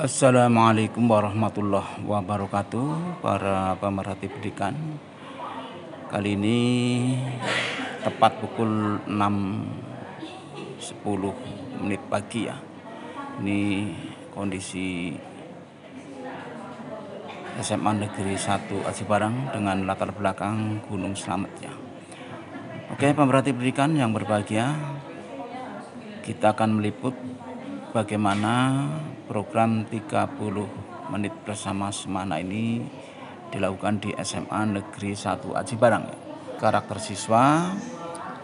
Assalamualaikum warahmatullahi wabarakatuh, para pemerhati pendidikan. Kali ini tepat pukul 6.10 pagi ya. Ini kondisi SMA Negeri 1 Aji Barang dengan latar belakang Gunung Slamet ya. Oke, pemerhati pendidikan yang berbahagia, kita akan meliput bagaimana program 30 menit bersama Semana ini dilakukan di SMA Negeri 1 Aji Barang. Karakter siswa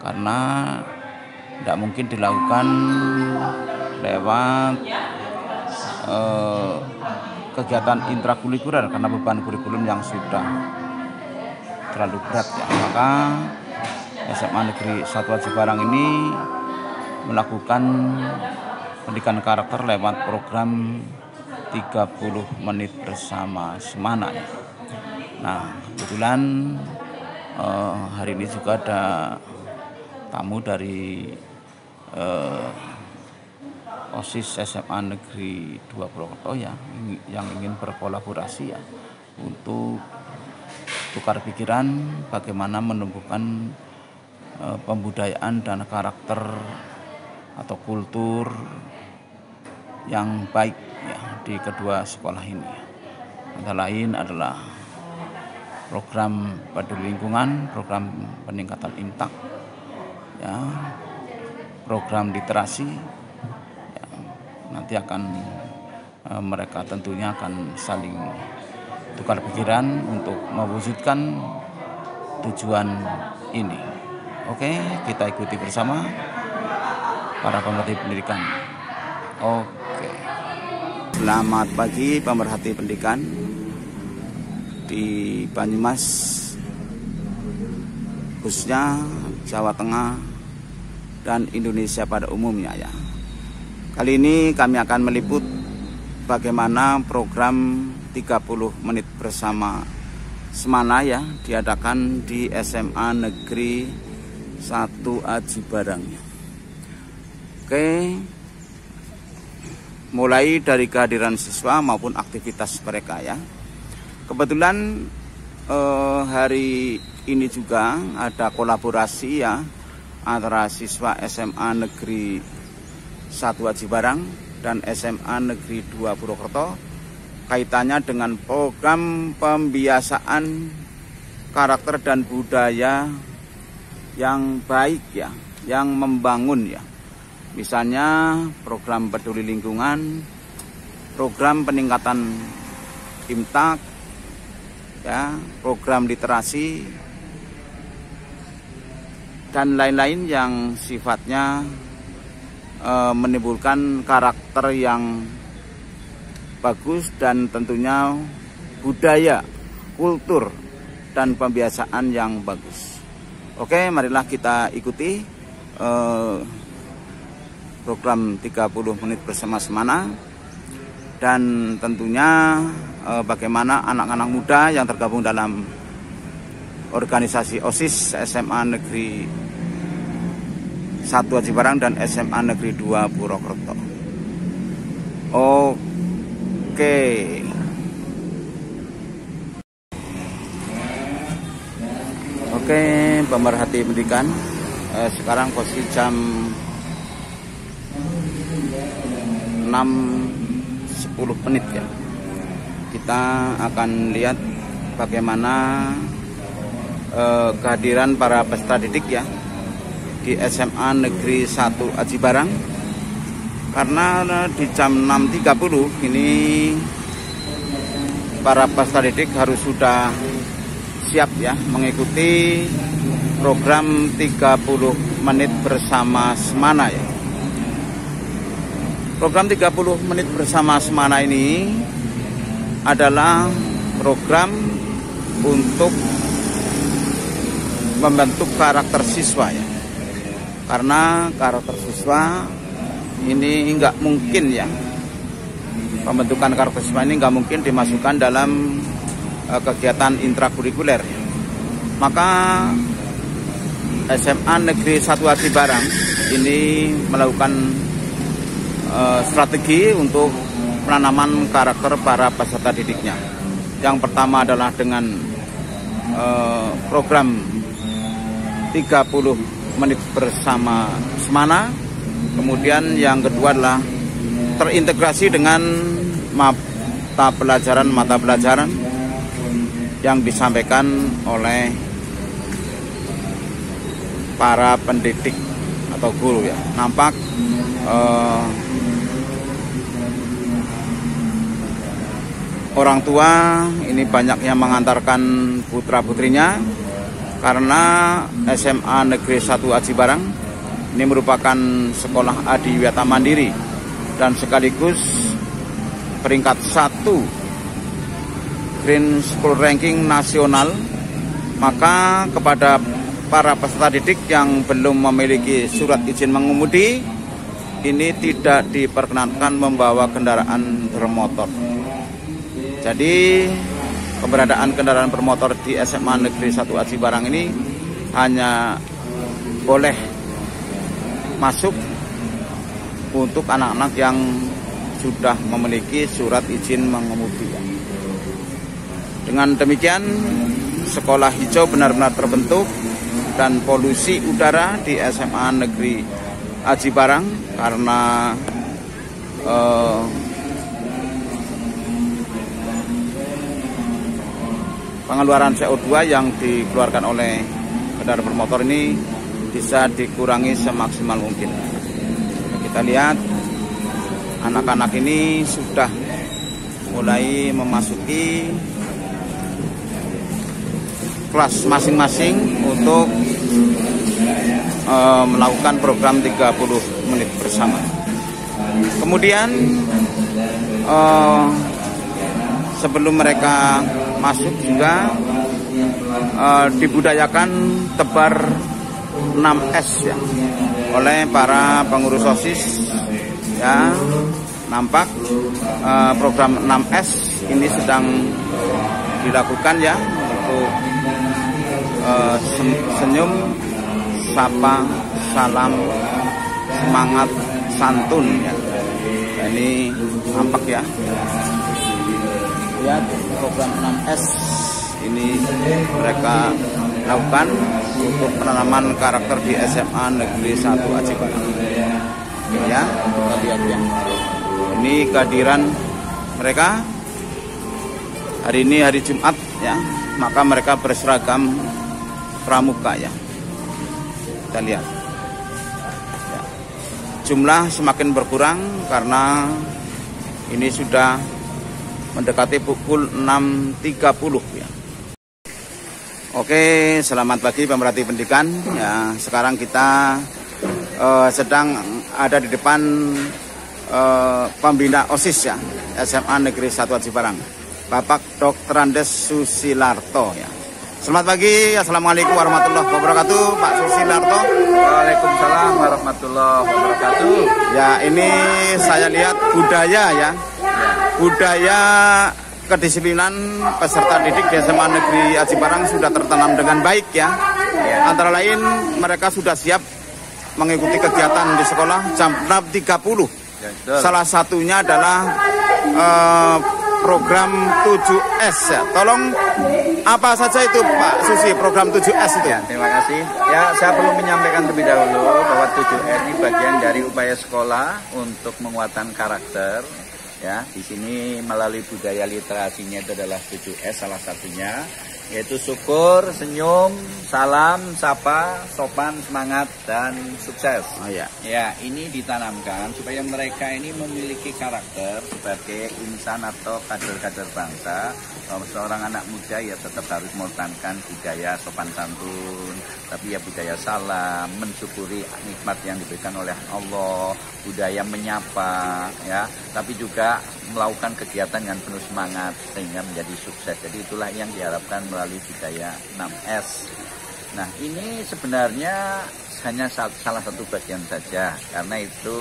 karena tidak mungkin dilakukan lewat kegiatan intrakurikuler karena beban kurikulum yang sudah terlalu berat ya. Maka SMA Negeri 1 Aji Barang ini melakukan pendidikan karakter lewat program 30 menit bersama Semana ya. Nah, kebetulan hari ini juga ada tamu dari OSIS SMA Negeri 2 Purwokerto ya, yang ingin berkolaborasi ya untuk tukar pikiran bagaimana menumbuhkan pembudayaan dan karakter atau kultur yang baik ya di kedua sekolah ini. Antara lain adalah program peduli lingkungan, program peningkatan IMTAK, ya, program literasi. Ya, nanti akan mereka tentunya akan saling tukar pikiran untuk mewujudkan tujuan ini. Oke, kita ikuti bersama para pemerhati pendidikan. Oke. Selamat pagi pemerhati pendidikan di Banyumas, khususnya Jawa Tengah dan Indonesia pada umumnya ya. Kali ini kami akan meliput bagaimana program 30 menit bersama Semana ya diadakan di SMA Negeri 1 Aji Barang. Oke, mulai dari kehadiran siswa maupun aktivitas mereka ya. Kebetulan hari ini juga ada kolaborasi ya antara siswa SMA Negeri 1 Aji Barang dan SMA Negeri 2 Purwokerto kaitannya dengan program pembiasaan karakter dan budaya yang baik ya, yang membangun ya. Misalnya program peduli lingkungan, program peningkatan IMTAK, ya, program literasi, dan lain-lain yang sifatnya menimbulkan karakter yang bagus dan tentunya budaya, kultur, dan pembiasaan yang bagus. Oke, marilah kita ikuti program 30 menit bersama Semana, dan tentunya bagaimana anak-anak muda yang tergabung dalam organisasi OSIS SMA Negeri 1 Aji Barang dan SMA Negeri 2 Purwokerto. Oke. Oke, pemerhati pendidikan, sekarang posisi jam 6.10 menit ya. Kita akan lihat bagaimana kehadiran para peserta didik ya di SMA Negeri 1 Aji Barang. Karena di jam 6.30 ini para peserta didik harus sudah siap ya mengikuti program 30 menit bersama Semana ya. Program 30 menit bersama Semana ini adalah program untuk membentuk karakter siswa ya. Karena karakter siswa ini nggak mungkin ya, pembentukan karakter siswa ini nggak mungkin dimasukkan dalam kegiatan intrakurikuler ya. Maka SMA Negeri 1 Aji Barang ini melakukan strategi untuk penanaman karakter para peserta didiknya. Yang pertama adalah dengan program 30 menit bersama Semana. Kemudian yang kedua adalah terintegrasi dengan mata pelajaran yang disampaikan oleh para pendidik atau guru ya. Nampak orang tua ini banyak yang mengantarkan putra-putrinya karena SMA Negeri 1 Aji Barang ini merupakan sekolah adiwiyata mandiri dan sekaligus peringkat 1 Green School Ranking nasional. Maka kepada para peserta didik yang belum memiliki surat izin mengemudi, ini tidak diperkenankan membawa kendaraan bermotor. Jadi keberadaan kendaraan bermotor di SMA Negeri 1 Aji Barang ini hanya boleh masuk untuk anak-anak yang sudah memiliki surat izin mengemudi. Dengan demikian, sekolah hijau benar-benar terbentuk dan polusi udara di SMA Negeri Aji Barang karena pengeluaran CO2 yang dikeluarkan oleh kendaraan bermotor ini bisa dikurangi semaksimal mungkin. Kita lihat anak-anak ini sudah mulai memasuki kelas masing-masing untuk melakukan program 30 menit bersama. Kemudian sebelum mereka masuk juga dibudayakan tebar 6S ya oleh para pengurus OSIS ya. Nampak program 6S ini sedang dilakukan ya untuk senyum, sapa, salam, semangat, santun ya. Ini nampak ya. Lihat program 6S ini mereka lakukan untuk penanaman karakter di SMA Negeri 1 Aji Barang. Ya, kita lihat ya. Ini kehadiran mereka hari ini hari Jumat ya. Maka mereka berseragam pramuka ya. Kita lihat ya. Jumlah semakin berkurang karena ini sudah mendekati pukul 6.30 ya. Oke, selamat pagi pemerhati pendidikan ya. Sekarang kita sedang ada di depan pembina OSIS ya SMA Negeri 1 Aji Barang, Bapak Dr. Andes Susilarto ya. Selamat pagi, assalamualaikum warahmatullahi wabarakatuh, Pak Susilarto. Waalaikumsalam warahmatullahi wabarakatuh. Ya, ini saya lihat budaya ya, budaya kedisiplinan peserta didik di SMA Negeri Aji Barang sudah tertanam dengan baik ya. Antara lain mereka sudah siap mengikuti kegiatan di sekolah jam 6.30. Salah satunya adalah program 7S ya. Tolong apa saja itu Pak Susi program 7S itu? Ya, terima kasih. Ya, saya perlu menyampaikan terlebih dahulu bahwa 7S ini bagian dari upaya sekolah untuk penguatan karakter. Ya, di sini melalui budaya literasinya itu adalah 7S salah satunya, yaitu syukur, senyum, salam, sapa, sopan, semangat, dan sukses. Oh ya. Ya, ini ditanamkan supaya mereka ini memiliki karakter sebagai insan atau kader-kader bangsa. Seorang anak muda ya tetap harus mengorbankan budaya sopan santun, tapi ya budaya salam, mensyukuri nikmat yang diberikan oleh Allah, budaya menyapa, ya, tapi juga melakukan kegiatan dengan penuh semangat sehingga menjadi sukses. Jadi itulah yang diharapkan melalui budaya 6S. Nah, ini sebenarnya hanya salah satu bagian saja, karena itu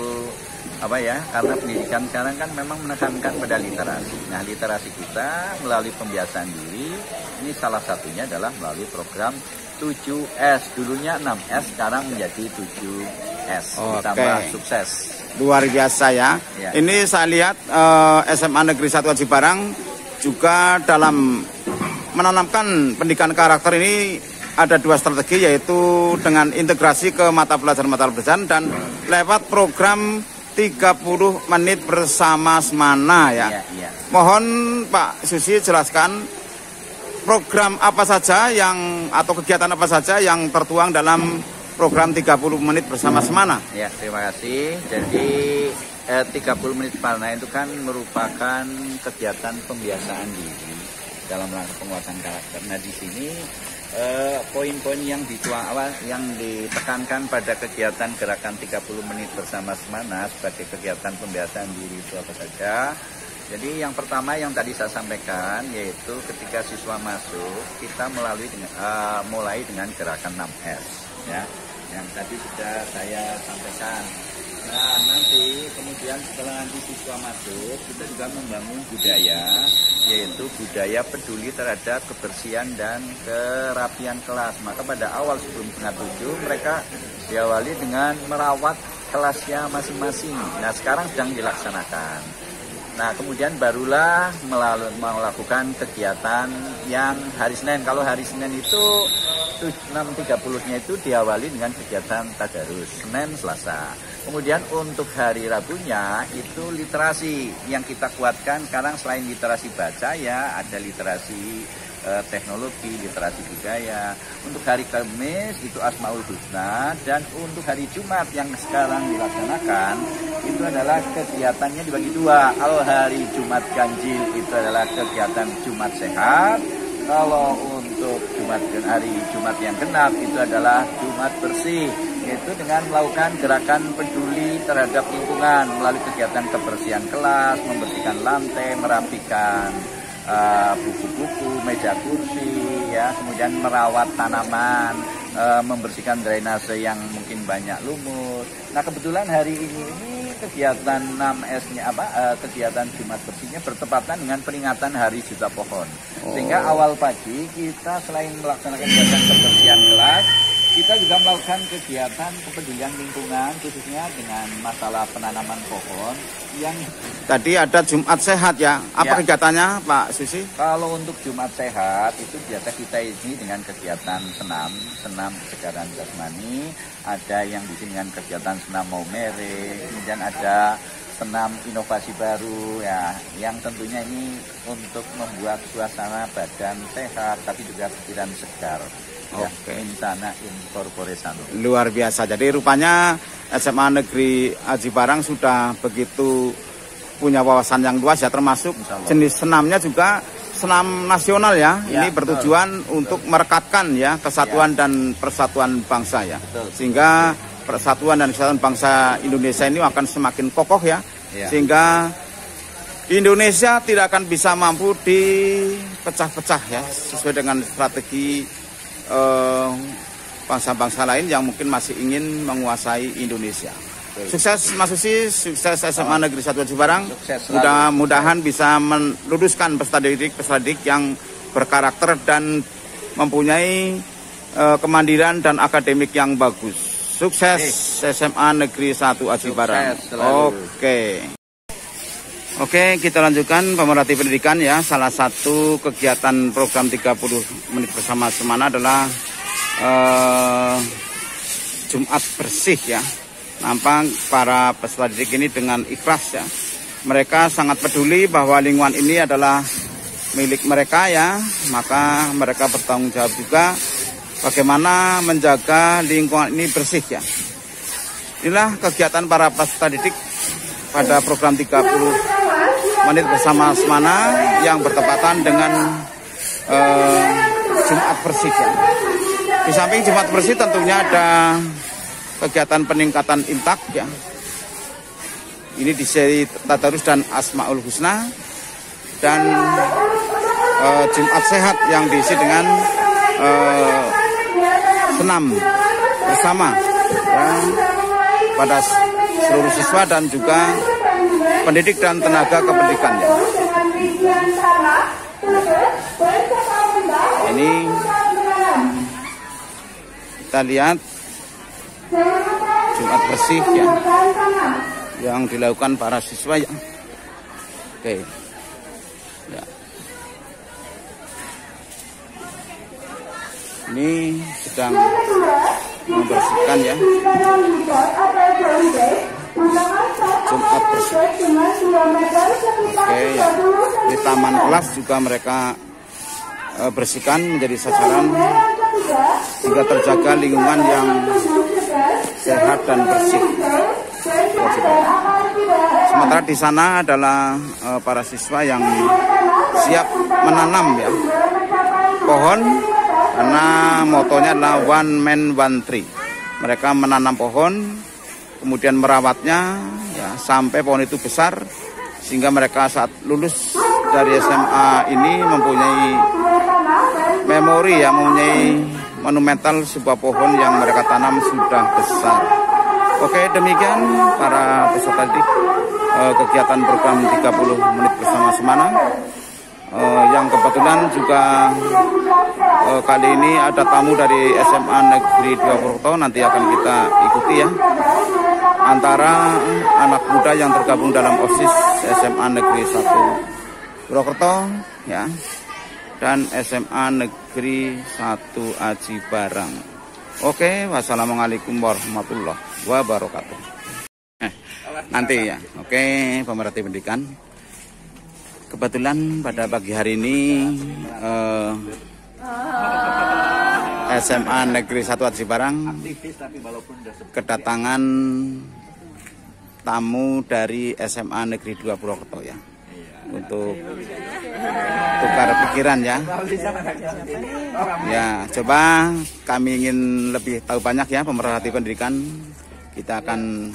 karena pendidikan sekarang kan memang menekankan pada literasi. Nah, literasi kita melalui pembiasaan diri ini salah satunya adalah melalui program 7S. Dulunya 6S, sekarang menjadi 7S. Ditambah sukses. Luar biasa ya. Ya. Ini saya lihat SMA Negeri 1 Aji Barang juga dalam menanamkan pendidikan karakter ini ada 2 strategi, yaitu dengan integrasi ke mata pelajaran dan lewat program 30 menit bersama Semana ya. Mohon Pak Susi jelaskan program apa saja atau kegiatan apa saja yang tertuang dalam program 30 menit bersama Semana. Ya, terima kasih. Jadi 30 menit Semana itu kan merupakan kegiatan pembiasaan diri dalam rangka penguatan karakter. Nah, di sini poin-poin yang ditekankan pada kegiatan gerakan 30 menit bersama Semana sebagai kegiatan pembiasaan diri itu apa saja. Jadi yang pertama yang tadi saya sampaikan, yaitu ketika siswa masuk kita mulai dengan gerakan 6S ya, yang tadi sudah saya sampaikan. Nah, nanti kemudian setelah nanti siswa masuk, kita juga membangun budaya, yaitu budaya peduli terhadap kebersihan dan kerapian kelas. Maka pada awal sebelum setengah 7 mereka diawali dengan merawat kelasnya masing-masing. Nah, sekarang sedang dilaksanakan. Nah, kemudian barulah melakukan kegiatan yang hari Senin. Kalau hari Senin itu 6.30-nya itu diawali dengan kegiatan tadarus, Senin, Selasa. Kemudian untuk hari Rabunya itu literasi yang kita kuatkan sekarang. Selain literasi baca ya, ada literasi teknologi, literasi budaya. Untuk hari Kamis itu Asmaul Husna, dan untuk hari Jumat yang sekarang dilaksanakan itu adalah kegiatannya dibagi 2. Kalau hari Jumat Ganjil itu adalah kegiatan Jumat Sehat. Kalau untuk hari Jumat yang genap itu adalah Jumat Bersih, yaitu dengan melakukan gerakan peduli terhadap lingkungan melalui kegiatan kebersihan kelas, membersihkan lantai, merapikan buku-buku, meja kursi, ya, kemudian merawat tanaman, membersihkan drainase yang mungkin banyak lumut. Nah, kebetulan hari ini kegiatan 6S-nya kegiatan Jumat Bersihnya bertepatan dengan peringatan Hari Juta Pohon. Sehingga awal pagi kita selain melaksanakan kegiatan kebersihan kelas, kita juga melakukan kegiatan kepedulian lingkungan, khususnya dengan masalah penanaman pohon. Yang tadi ada Jumat Sehat ya. Apa kegiatannya Pak Susi? Kalau untuk Jumat Sehat itu biasa kita isi dengan kegiatan senam kesegaran jasmani. Ada yang di sini dengan kegiatan senam maumere, kemudian ada senam inovasi baru ya, yang tentunya ini untuk membuat suasana badan sehat tapi juga pikiran segar. Oke. Insana incorpore sano. Luar biasa. Jadi rupanya SMA Negeri Aji Barang sudah begitu punya wawasan yang luas ya, termasuk jenis senamnya juga senam nasional ya. Ini bertujuan untuk merekatkan ya kesatuan dan persatuan bangsa ya. Sehingga persatuan dan kesatuan bangsa Indonesia ini akan semakin kokoh ya. Sehingga Indonesia tidak akan bisa mampu dipecah-pecah ya, sesuai dengan strategi bangsa-bangsa lain yang mungkin masih ingin menguasai Indonesia. Sukses Mas Susi, sukses SMA Negeri 1 Aji Barang. Mudah-mudahan bisa meluruskan peserta didik yang berkarakter dan mempunyai kemandirian dan akademik yang bagus. Sukses SMA Negeri 1 Aji Barang. Oke, kita lanjutkan pemerhati pendidikan ya. Salah satu kegiatan program 30 menit bersama Semana adalah Jumat Bersih ya. Nampak para peserta didik ini dengan ikhlas ya. Mereka sangat peduli bahwa lingkungan ini adalah milik mereka ya. Maka mereka bertanggung jawab juga bagaimana menjaga lingkungan ini bersih ya. Inilah kegiatan para peserta didik pada program 30 menit bersama Semana yang bertepatan dengan Jumat Bersih ya. Di samping Jumat Bersih tentunya ada kegiatan peningkatan intak ya. Ini di seri Tadarus dan Asmaul Husna, dan Jumat Sehat yang diisi dengan senam bersama ya, pada seluruh siswa dan juga pendidik dan tenaga kependidikan ya. Ini kita lihat Jumat Bersih ya. yang dilakukan para siswa ya. Oke. Ya. Ini sedang membersihkan ya. Jumat bersih. Oke ya. Di taman kelas juga mereka bersihkan menjadi sasaran sehingga terjaga lingkungan yang sehat dan bersih. Sementara di sana adalah para siswa yang siap menanam ya pohon, karena motonya adalah one man one tree. Mereka menanam pohon, kemudian merawatnya ya sampai pohon itu besar, sehingga mereka saat lulus dari SMA ini mempunyai memori ya, mempunyai monumental sebuah pohon yang mereka tanam sudah besar. Oke, demikian para peserta didik kegiatan program 30 menit bersama Semana, yang kebetulan juga kali ini ada tamu dari SMA Negeri 2 Purwokerto. Nanti akan kita ikuti ya, antara anak muda yang tergabung dalam OSIS SMA Negeri 1 Purwokerto ya, dan SMA Negeri 1 Aji Barang. Oke, wassalamualaikum warahmatullahi wabarakatuh. Nanti ya. Oke, pemerhati pendidikan. Kebetulan pada pagi hari ini SMA Negeri 1 Aji Barang kedatangan tamu dari SMA Negeri 2 Purwokerto ya, untuk tukar pikiran ya. Ya, coba kami ingin lebih tahu banyak ya, pemerhati pendidikan. Kita akan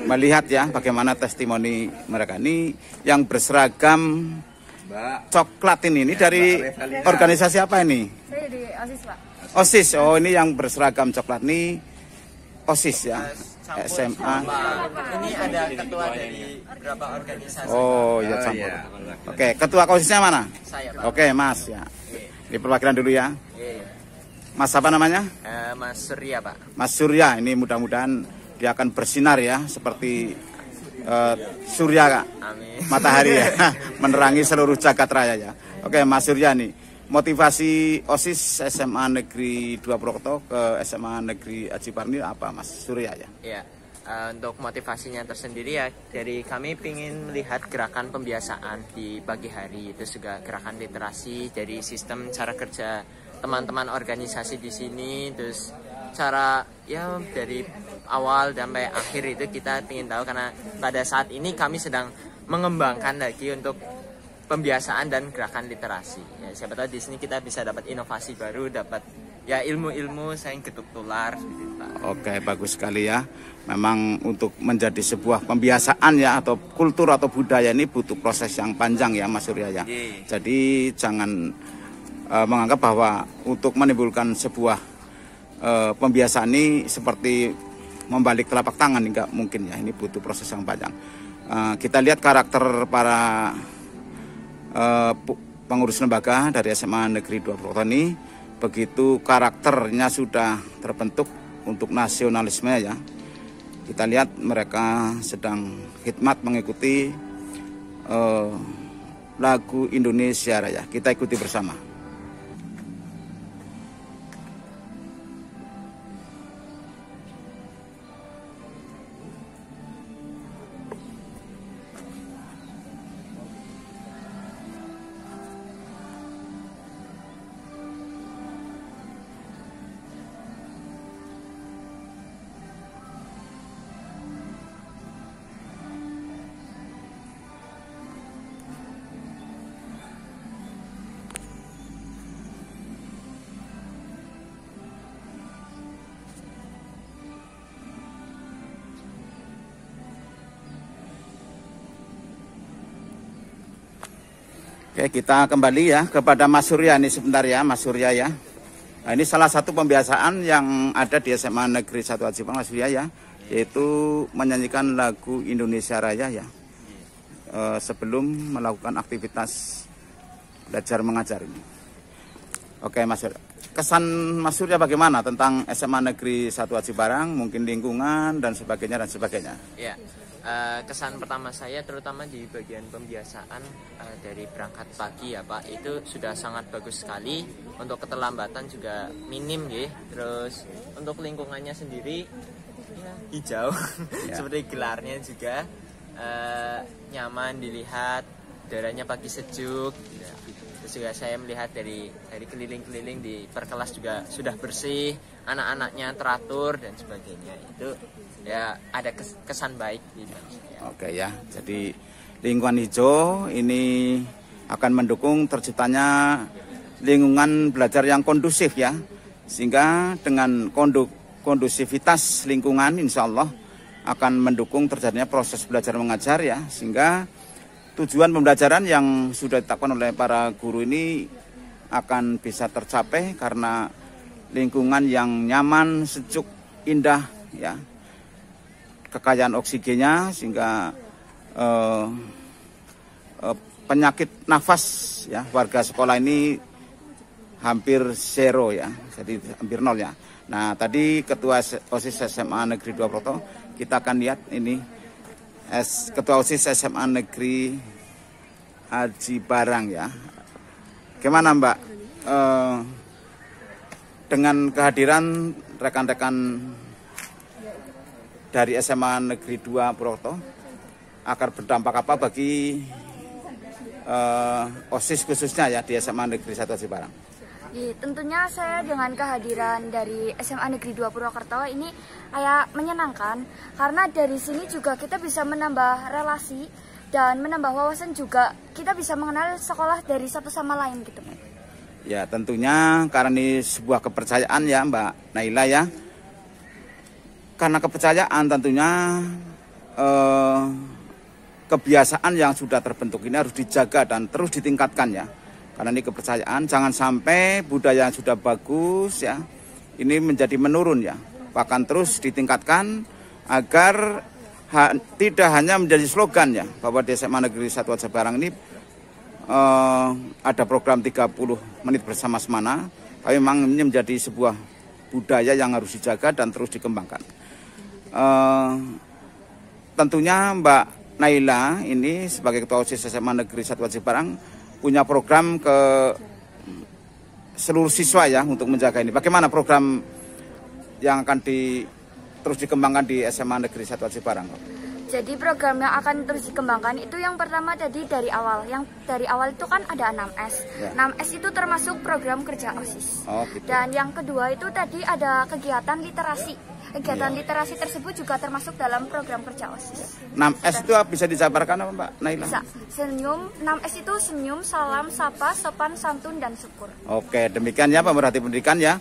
melihat ya bagaimana testimoni mereka ini yang berseragam coklat ini dari organisasi apa ini? Saya di OSIS, Pak. OSIS. Oh, ini yang berseragam coklat ini OSIS ya. SMA. Ini ada ketua dari beberapa organisasi. Oh, ya campur. Oke, ketua OSISnya mana? Saya, Pak. Oke, Mas ya. Di perwakilan dulu ya. Mas apa namanya? Mas Surya, Pak. Mas Surya. Ini mudah-mudahan dia akan bersinar ya seperti surya Kak. Amin. Matahari ya, menerangi seluruh jagat raya ya. Oke, Mas Surya nih. Motivasi OSIS SMA Negeri 2 Purwokerto ke SMA Negeri Aji Barang ini apa, Mas Surya ya? Iya. Untuk motivasinya tersendiri ya, dari kami ingin melihat gerakan pembiasaan di pagi hari, itu juga gerakan literasi, dari sistem cara kerja teman-teman organisasi di sini, terus cara ya dari awal sampai akhir itu kita ingin tahu, karena pada saat ini kami sedang mengembangkan lagi untuk pembiasaan dan gerakan literasi. Ya, siapa tahu di sini kita bisa dapat inovasi baru, dapat ya ilmu-ilmu yang ketuk tular gitu, Pak. Oke, bagus sekali ya. Memang untuk menjadi sebuah pembiasaan ya, atau kultur atau budaya ini butuh proses yang panjang ya, Mas Surya ya. Jadi jangan menganggap bahwa untuk menimbulkan sebuah pembiasaan ini seperti membalik telapak tangan, enggak mungkin ya. Ini butuh proses yang panjang. Kita lihat karakter para pengurus lembaga dari SMA Negeri 2 Purwokerto ini, begitu karakternya sudah terbentuk untuk nasionalisme ya. Kita lihat mereka sedang khidmat mengikuti lagu Indonesia Raya. Kita ikuti bersama. Oke, kita kembali ya kepada Mas Surya ini sebentar ya, Mas Surya ya. Nah, ini salah satu pembiasaan yang ada di SMA Negeri 1 Aji Barang, Mas Surya ya, yaitu menyanyikan lagu Indonesia Raya ya, sebelum melakukan aktivitas belajar mengajar ini. Oke, Mas Surya. kesan Mas Surya bagaimana tentang SMA Negeri 1 Aji Barang, mungkin lingkungan dan sebagainya dan sebagainya? Ya, kesan pertama saya terutama di bagian pembiasaan dari berangkat pagi ya Pak, itu sudah sangat bagus sekali. Untuk keterlambatan juga minim ya. Terus untuk lingkungannya sendiri ya, hijau seperti gelarnya juga nyaman dilihat, udaranya pagi sejuk. Terus juga saya melihat dari keliling-keliling di perkelas juga sudah bersih, anak-anaknya teratur dan sebagainya. Itu ya ada kesan baik di dalam saya. Oke ya, jadi lingkungan hijau ini akan mendukung terciptanya lingkungan belajar yang kondusif ya, sehingga dengan kondusivitas lingkungan insya Allah akan mendukung terjadinya proses belajar mengajar ya, sehingga tujuan pembelajaran yang sudah ditetapkan oleh para guru ini akan bisa tercapai karena lingkungan yang nyaman, sejuk, indah ya, kekayaan oksigennya sehingga penyakit nafas ya warga sekolah ini hampir zero ya, jadi hampir nol ya. Nah tadi Ketua OSIS SMA Negeri 2 Proto, kita akan lihat ini Ketua OSIS SMA Negeri Aji Barang ya. Gimana Mbak dengan kehadiran rekan-rekan dari SMA Negeri 2 Purwokerto akan berdampak apa bagi OSIS khususnya ya di SMA Negeri 1 Aji Barang? Tentunya saya dengan kehadiran dari SMA Negeri 2 Purwokerto ini kayak menyenangkan, karena dari sini juga kita bisa menambah relasi dan menambah wawasan, juga kita bisa mengenal sekolah dari satu sama lain gitu. Ya tentunya karena ini sebuah kepercayaan ya Mbak Naila ya. Karena kepercayaan tentunya kebiasaan yang sudah terbentuk ini harus dijaga dan terus ditingkatkan ya. Karena ini kepercayaan, jangan sampai budaya yang sudah bagus ya, ini menjadi menurun ya. Bahkan terus ditingkatkan agar tidak hanya menjadi slogan ya, bahwa di SMA Negeri 1 Aji Barang ini ada program 30 menit bersama semana, tapi memang ini menjadi sebuah budaya yang harus dijaga dan terus dikembangkan. Tentunya Mbak Naila ini sebagai Ketua OSIS SMA Negeri 1 Aji Barang punya program ke seluruh siswa ya untuk menjaga ini. Bagaimana program yang akan terus dikembangkan di SMA Negeri 1 Aji Barang? Jadi program yang akan terus dikembangkan itu yang pertama tadi dari awal. Yang dari awal itu kan ada 6S. Ya. 6S itu termasuk program kerja OSIS. Oh, gitu. Dan yang kedua itu tadi ada kegiatan literasi. Kegiatan literasi tersebut juga termasuk dalam program kerja OSIS. 6S itu bisa dijabarkan apa Mbak Naila? Bisa. Senyum, 6S itu senyum, salam, sapa, sopan, santun, dan syukur. Oke, demikian ya pemerhati pendidikan ya.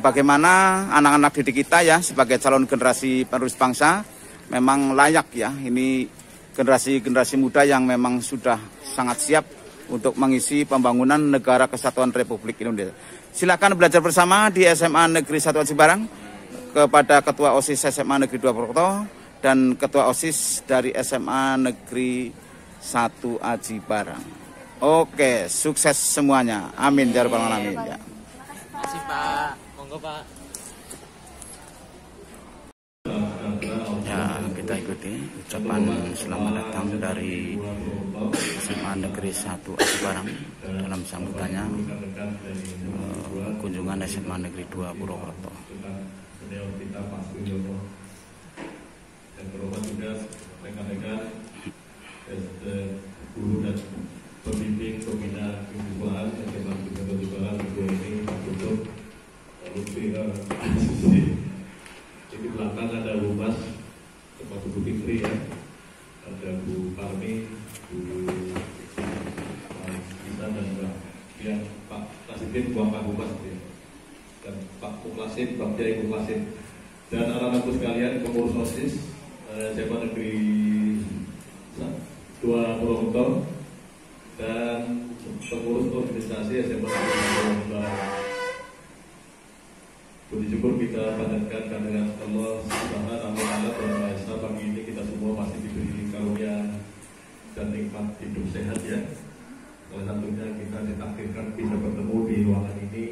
Bagaimana anak-anak didik kita ya sebagai calon generasi penerus bangsa memang layak ya. Ini generasi muda yang memang sudah sangat siap untuk mengisi pembangunan negara kesatuan Republik Indonesia. Silakan belajar bersama di SMA Negeri 1 Aji Barang kepada Ketua OSIS SMA Negeri 2 Purwokerto dan Ketua OSIS dari SMA Negeri 1 Aji Barang. Oke, sukses semuanya. Amin ya rabbal alamin. Ya. Terima kasih Pak. Monggo Pak. Ya, kita ikuti ucapan selamat datang dari SMA Negeri 1 Aji Barang dalam sambutannya kunjungan SMA Negeri 2 Purwokerto. Kita Pak Suryono dan berhormat juga rekan-rekan guru dan pembimbing pembina kejiwaan SMA Negeri 2 Barang ini Pak Tutup, Lutfi, di belakang ada Bu Mas, termasuk Bu Fikri ya, ada Bu Parmi, Bu Isa dan Pak Kasibin, Pak Humas ya. Dan Pak Muklasin, Pak Jai Muklasin, dan anak-anakku sekalian pengurus OSIS SMA Negeri 2 Purwokerto dan pengurus organisasi SMA Negeri 2 Barang. Puji syukur kita panjatkan kehadirat Allah Subhanahu wa Ta'ala Maha Esa. Pagi ini kita semua masih diberi karunia dan nikmat hidup sehat ya. Salah satunya kita ditakdirkan bisa bertemu di ruangan ini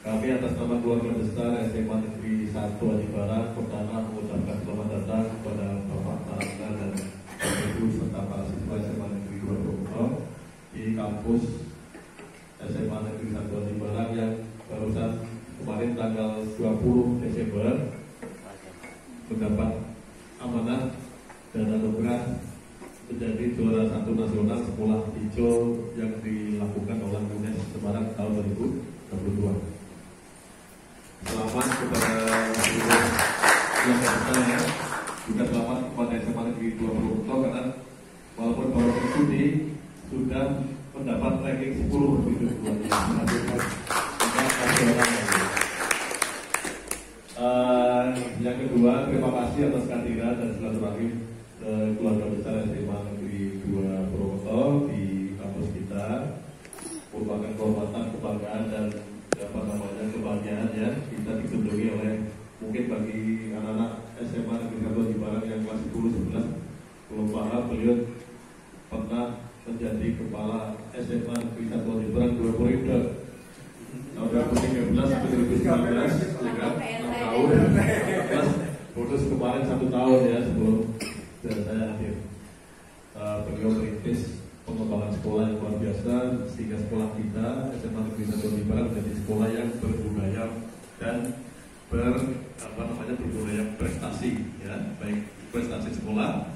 Kami atas nama keluarga besar SMA Negeri 1 Aji Barang pertama mengucapkan selamat datang kepada Bapak Tarangga dan Ibu serta para siswa SMA Negeri 2 Purwokerto di kampus SMA Negeri 1 Aji Barang yang barusan kemarin tanggal 20 Desember mendapat amanah dan anugerah menjadi juara 1 nasional sekolah hijau yang dilakukan oleh UNES Semarang tahun 2022. Selamat kepada seluruh keluarga besarnya, juga selamat kepada SMA Negeri 2 Purwokerto karena walaupun baru studi sudah mendapat ranking 10 gitu. Yang kedua, terima kasih atas kehadiran dan silaturahmi keluarga besar SMA Negeri 2 Purwokerto di kampus kita. Merupakan kehormatan, kebanggaan dan kebahagiaan ya kita dikunjungi oleh mungkin bagi anak-anak SMA Negeri 1 Aji Barang yang kelas 10, 11 belum paham, beliau pernah menjadi kepala SMA Negeri 1 Aji Barang 2 periode tahun 2013 sampai 2019 ya kan, 6 tahun plus putus kemarin 1 tahun ya sebelum saya hadir. Beliau merintis pengembangan sekolah yang luar biasa sehingga sekolah kita SMA Negeri 1 Aji Barang menjadi sekolah yang berbudaya dan berbudaya prestasi ya, baik prestasi sekolah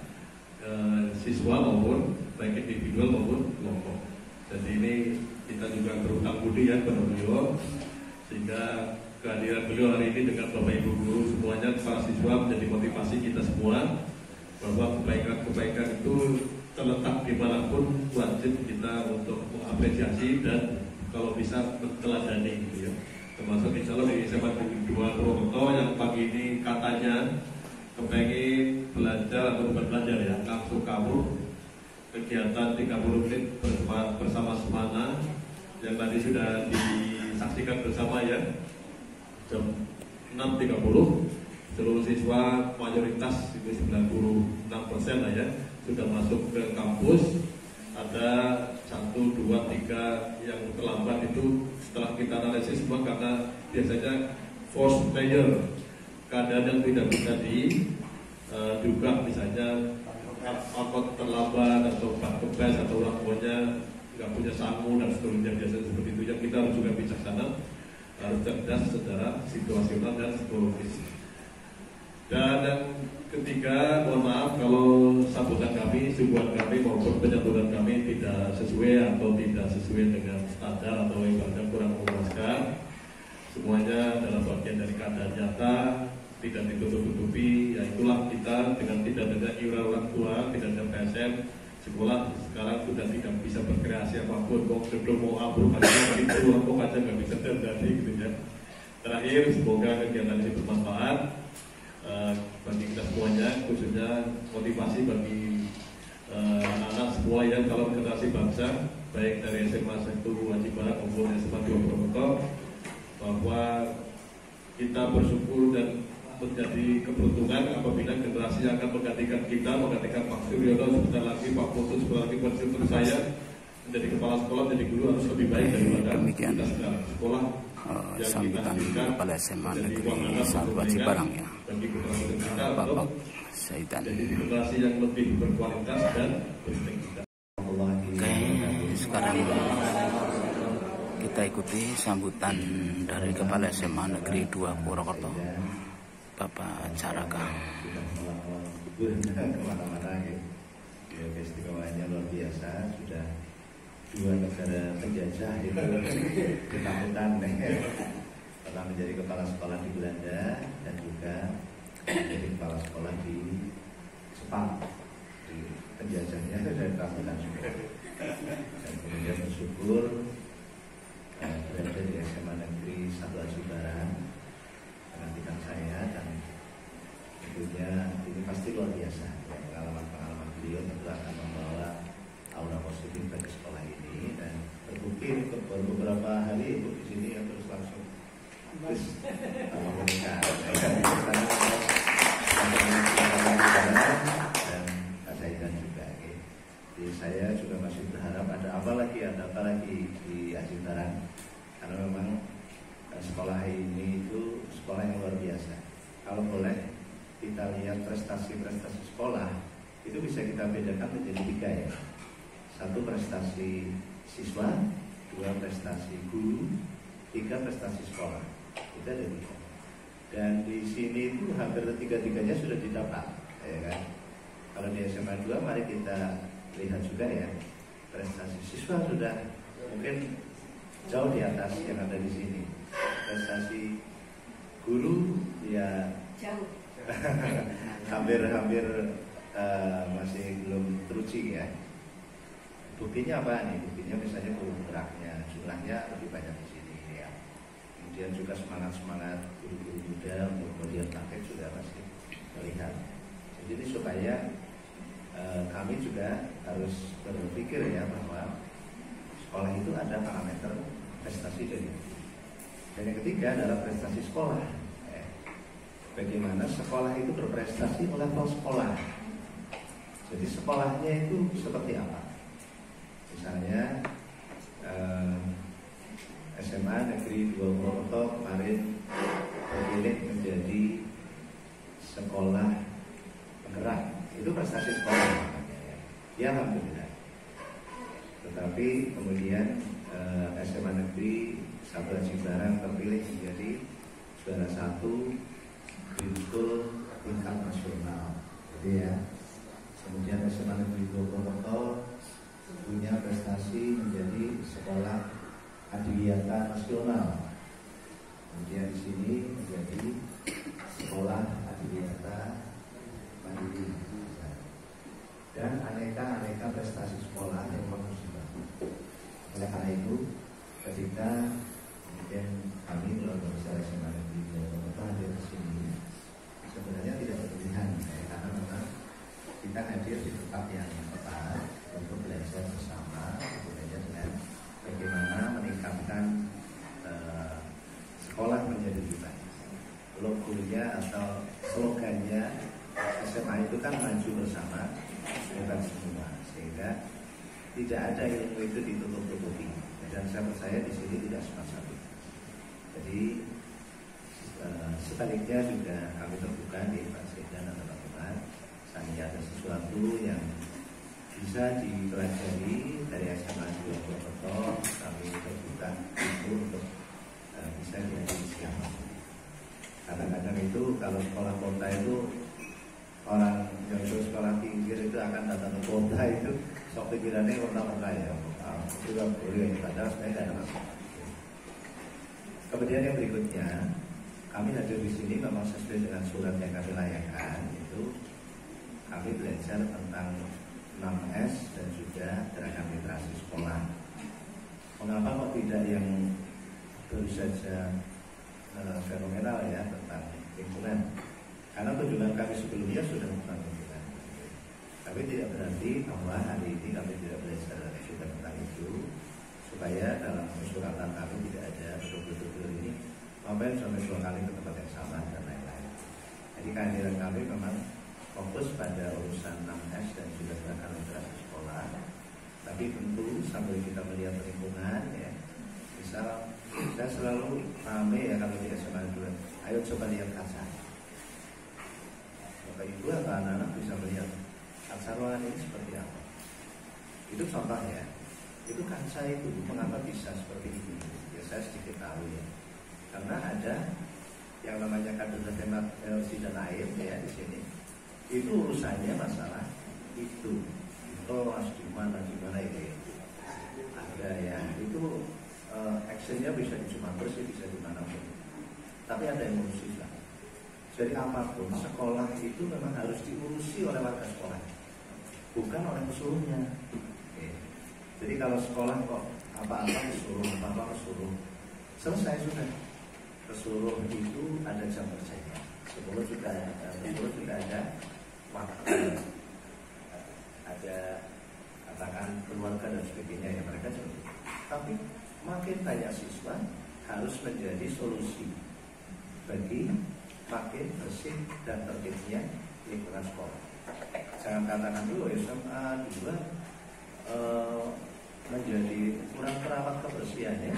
siswa maupun baik individual maupun kelompok. Jadi ini kita juga berutang budi ya kepada beliau sehingga kehadiran beliau hari ini dengan Bapak Ibu guru semuanya para siswa menjadi motivasi kita semua bahwa kebaikan itu terletak dimanapun wajib kita untuk mengapresiasi dan kalau bisa menteladani gitu ya. Termasuk insya Allah di SMA Negeri 2 Purwokerto yang pagi ini katanya kepengen belajar atau bukan belajar ya, langsung kabur kegiatan 30 menit bersama semana yang tadi sudah disaksikan bersama ya jam 6.30 seluruh siswa mayoritas itu 96% lah ya sudah masuk ke kampus. Ada 1, 2, 3 yang terlambat itu setelah kita analisis semua karena biasanya force player keadaan yang tidak bisa diduga misalnya angkot terlambat atau kebes atau orang tuanya nggak punya sangu dan seterusnya biasanya seperti itu yang kita harus juga bijaksana harus cerdas secara situasional dan psikologis. Dan yang ketiga, mohon maaf kalau sambutan kami, suguhan kami maupun penyambutan kami tidak sesuai atau tidak sesuai dengan standar atau ibaratnya kurang memuaskan. Semuanya dalam bagian dari keadaan nyata, tidak ditutup-tutupi. Ya itulah kita dengan tidak ada iuran orang tua, tidak ada PSN, sekolah sekarang sudah tidak bisa berkreasi apapun. Kok sebelum mau ambruk aja itu kok aja nggak bisa terjadi gitu ya. Terakhir, semoga kegiatan ini bermanfaat bagi kita semuanya, khususnya motivasi bagi anak-anak semua yang kalau generasi bangsa, baik dari SMA 1 Aji Barang maupun SMA 2 Purwokerto, bahwa kita bersyukur dan menjadi keberuntungan apabila generasi yang akan menggantikan kita, menggantikan Pak Suryono sebentar lagi, Pak Putu sebentar lagi, Pak saya menjadi kepala sekolah, menjadi guru harus lebih baik daripada kita sekarang. Sekolah sambutan kepala SMA Negeri 1 Aji Barang ya, Bapak Saidan. Jadi generasi yang lebih berkualitas dan berintegritas. Oke, sekarang kita ikuti sambutan dari Kepala SMA Negeri 2 Purwokerto, Bapak Caraka. Kemana-mana ya, istiqomahnya luar biasa. Sudah 2 negara penjajah itu ketakutan. Pernah menjadi kepala sekolah di Belanda dan juga menjadi kepala sekolah di Jepang. Di penjajahnya dan ketakutan juga. Dan kemudian bersyukur berada di SMA Negeri 1 Aji Barang dengan bidang saya, dan tentunya ini pasti luar biasa. Pengalaman-pengalaman beliau tentu akan membawa aura positif bagi sekolah ini, dan terbukti baru beberapa hari Ibu di sini yang terus langsung menikah dan Pak Saidan juga. Jadi saya juga masih berharap ada apa lagi di Aji Barang, karena memang sekolah ini itu sekolah yang luar biasa. Kalau boleh kita lihat prestasi-prestasi sekolah itu bisa kita bedakan menjadi 3 ya. 1 prestasi siswa, 2 prestasi guru, 3 prestasi sekolah. Itu ada 3. Dan di sini itu hampir 3-3-nya sudah didapat, ya kan? Kalau di SMA 2 mari kita lihat juga ya, prestasi siswa sudah mungkin jauh di atas yang ada di sini. Prestasi guru ya jauh, hampir masih belum teruji ya. Buktinya apa nih? Buktinya misalnya guru geraknya, jumlahnya lebih banyak di sini ya. Kemudian juga semangat guru-guru muda untuk kemudian praktek juga masih terlihat. Jadi supaya kami juga harus berpikir ya bahwa sekolah itu ada parameter prestasi dan yang ketiga adalah prestasi sekolah. Bagaimana sekolah itu berprestasi level sekolah. Jadi sekolahnya itu seperti apa? Misalnya SMA Negeri 2 Purwokerto kemarin terpilih menjadi sekolah penggerak. Itu prestasi sekolah ya, alhamdulillah. Tetapi kemudian SMA Negeri 1 Cibarang terpilih menjadi juara 1 di school tingkat nasional. Jadi ya, kemudian SMA Negeri 2 Purwokerto punya prestasi menjadi sekolah adiwiyata nasional. Kemudian di sini menjadi sekolah adiwiyata mandiri. Dan aneka prestasi sekolah yang bagus juga. Oleh karena itu, ketika kemudian kami keluarga besar SMA Negeri 2 Purwokerto hadir ke sini, sebenarnya tidak berlebihan ya, karena memang kita hadir di tempat yang tepat untuk belajar bersama, belajar dengan bagaimana meningkatkan sekolah menjadi lebih baik. Logonya atau slogannya SMA itu kan maju bersama, bukan semua, sehingga tidak ada ilmu itu ditutup-tutupi. Dan saya percaya di sini tidak semacam itu. Jadi sebaliknya juga kami terbuka di Pak Sekda dan teman-teman. Misalnya ada sesuatu yang bisa dipelajari dari SMA 2 Purwokerto, kami terbuka itu untuk bisa diajari siapa. Kadang-kadang itu kalau sekolah kota itu orang yang sekolah pinggir itu akan datang ke kota itu sok pikirannya kota-kota ya, juga boleh, padahal sebenarnya tidak ada masalah. Kemudian yang berikutnya, kami hadir di sini memang sesuai dengan surat yang kami layangkan, itu kami belajar tentang 6S dan juga gerakan literasi sekolah. Mengapa kok tidak yang baru saja fenomenal ya tentang lingkungan? Karena tujuan kami sebelumnya sudah tentang lingkungan. Tapi tidak berarti bahwa hari ini kami tidak belajar juga tentang itu, supaya dalam suratan kami tidak ada betul-betul ini sampai 2 kali ke tempat yang sama dan lain-lain. Jadi kehadiran kami memang fokus pada urusan 6S dan juga gerakan literasi sekolah. Tapi tentu sambil kita melihat lingkungan ya, misal saya selalu ramai ya kalau di SMA 2, ayo coba lihat kaca. Bapak Ibu atau anak-anak bisa melihat kaca ruangan ini seperti apa. Itu contoh ya. Itu kaca itu mengapa bisa seperti ini? Ya saya sedikit tahu ya. Karena ada yang namanya kadar hemat energi dan air ya di sini. Itu urusannya masalah itu harus gimana itu ada ya, itu actionnya bisa di Sumatera sih, bisa di mana pun, tapi ada yang ngurusi lah. Jadi apapun sekolah itu memang harus diurusi oleh warga sekolah, bukan oleh pesuruhnya. Jadi kalau sekolah kok apa-apa pesuruh, apa-apa pesuruh, selesai sudah. Pesuruh itu ada jam kerjanya, 10 juga ada waktu, ada katakan keluarga dan sebagainya ya, mereka seperti itu. Tapi makin banyak siswa harus menjadi solusi bagi makin bersih dan tertibnya lingkungan sekolah. Jangan katakan dulu SMA 2 menjadi kurang terawat kebersihannya,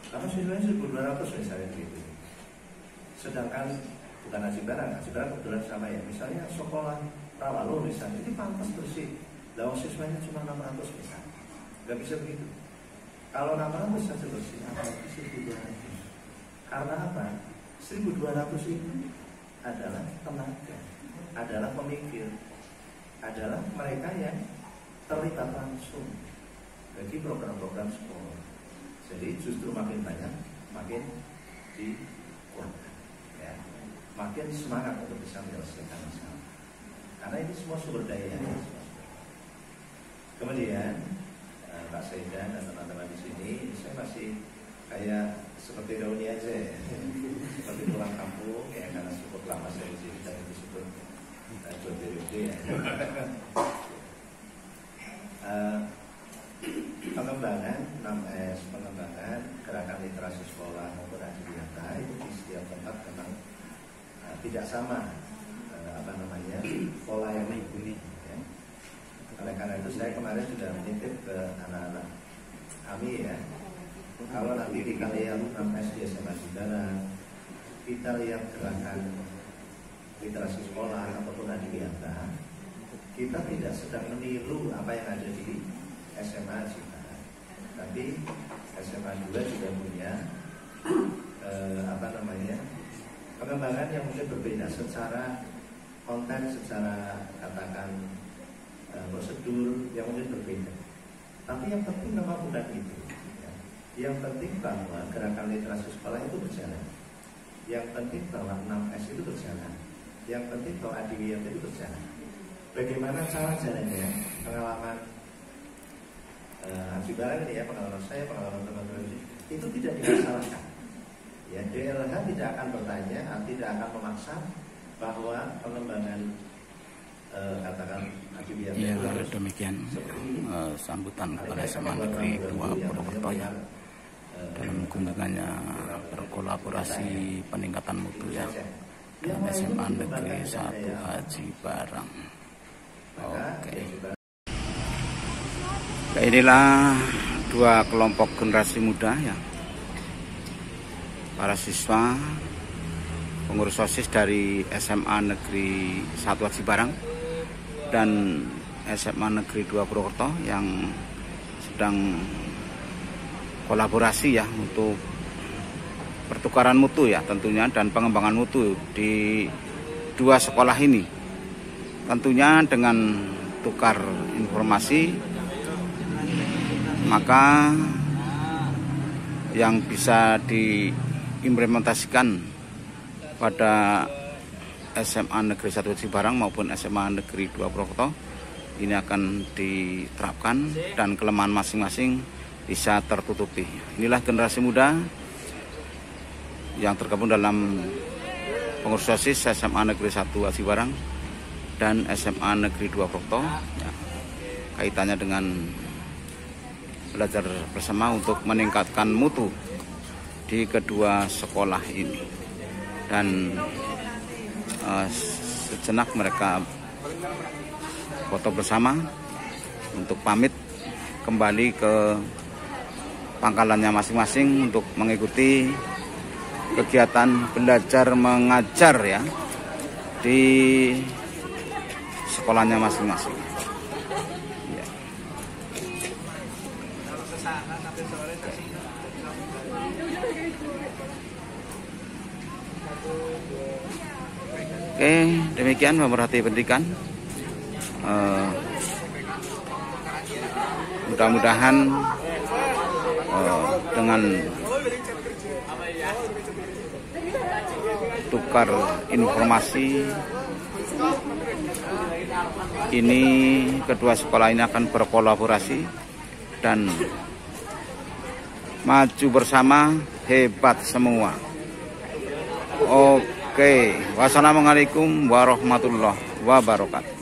Karena siswanya 1.200 misalnya gitu. Sedangkan bukan Aji Barang kebetulan sama ya. Misalnya sekolah Rawalo misalnya, ini pantas bersih. Lalu siswanya cuma 600 misalnya. Gak bisa begitu. Kalau 600 saja bersih, apalagi 1.200. Karena apa? 1.200 itu adalah tenaga, adalah pemikir, adalah mereka yang terlibat langsung bagi program-program sekolah. Jadi justru makin banyak, makin dikuatkan, ya. Makin semangat untuk bisa menyelesaikan masalah. Karena ini semua sumber daya. Kemudian Pak Saidan dan teman-teman di sini, saya masih kayak seperti reuni aja ya. Seperti pulang kampung ya, karena cukup lama saya di sini dan disebut periode ya. Pengembangan 6S, pengembangan gerakan literasi sekolah maupun adiwiyata itu di setiap tempat memang tidak sama pola yang mengikuti ya. Oleh karena itu saya kemarin sudah menitip ke anak-anak kami ya, kalau nanti kita lihat 6S di SMA Saudara, kita lihat gerakan literasi sekolah ataupun adiwiyata, kita tidak sedang meniru apa yang ada di SMA Saudara, tapi SMA juga sudah punya pengembangan yang mungkin berbeda secara konten, secara katakan prosedur yang mungkin berbeda. Tapi yang penting memang bukan itu. Yang penting bahwa gerakan literasi sekolah itu berjalan. Yang penting bahwa 6S itu berjalan. Yang penting bahwa adiwiyata itu berjalan. Bagaimana cara jalannya? Pengalaman Aji Barang ini ya, pengalaman saya, pengalaman teman-teman itu tidak dimasalahkan. Ya, DLH tidak akan bertanya, tidak akan memaksa bahwa pengembangan katakan adiwiyata. Ya, demikian sambutan kepada SMA Negeri 2 Purwokerto ya, dalam kunjungannya berkolaborasi peningkatan mutu ya dengan SMA Negeri 1 Aji Barang. Oke. Inilah dua kelompok generasi muda ya, para siswa pengurus OSIS dari SMA Negeri 1 Aji Barang dan SMA Negeri 2 Purwokerto yang sedang kolaborasi ya untuk pertukaran mutu ya tentunya, dan pengembangan mutu di dua sekolah ini, tentunya dengan tukar informasi. Maka yang bisa diimplementasikan pada SMA Negeri 1 Aji Barang maupun SMA Negeri 2 Purwokerto ini akan diterapkan dan kelemahan masing-masing bisa tertutupi. Inilah generasi muda yang tergabung dalam pengurus OSIS SMA Negeri 1 Aji Barang dan SMA Negeri 2 Purwokerto ya, kaitannya dengan belajar bersama untuk meningkatkan mutu di kedua sekolah ini. Dan sejenak mereka foto bersama untuk pamit kembali ke pangkalannya masing-masing untuk mengikuti kegiatan belajar mengajar ya di sekolahnya masing-masing. Ya. Oke, demikian pemerhati pendidikan. Mudah-mudahan dengan tukar informasi ini kedua sekolah ini akan berkolaborasi dan maju bersama, hebat semua. Oke, wassalamualaikum warahmatullahi wabarakatuh.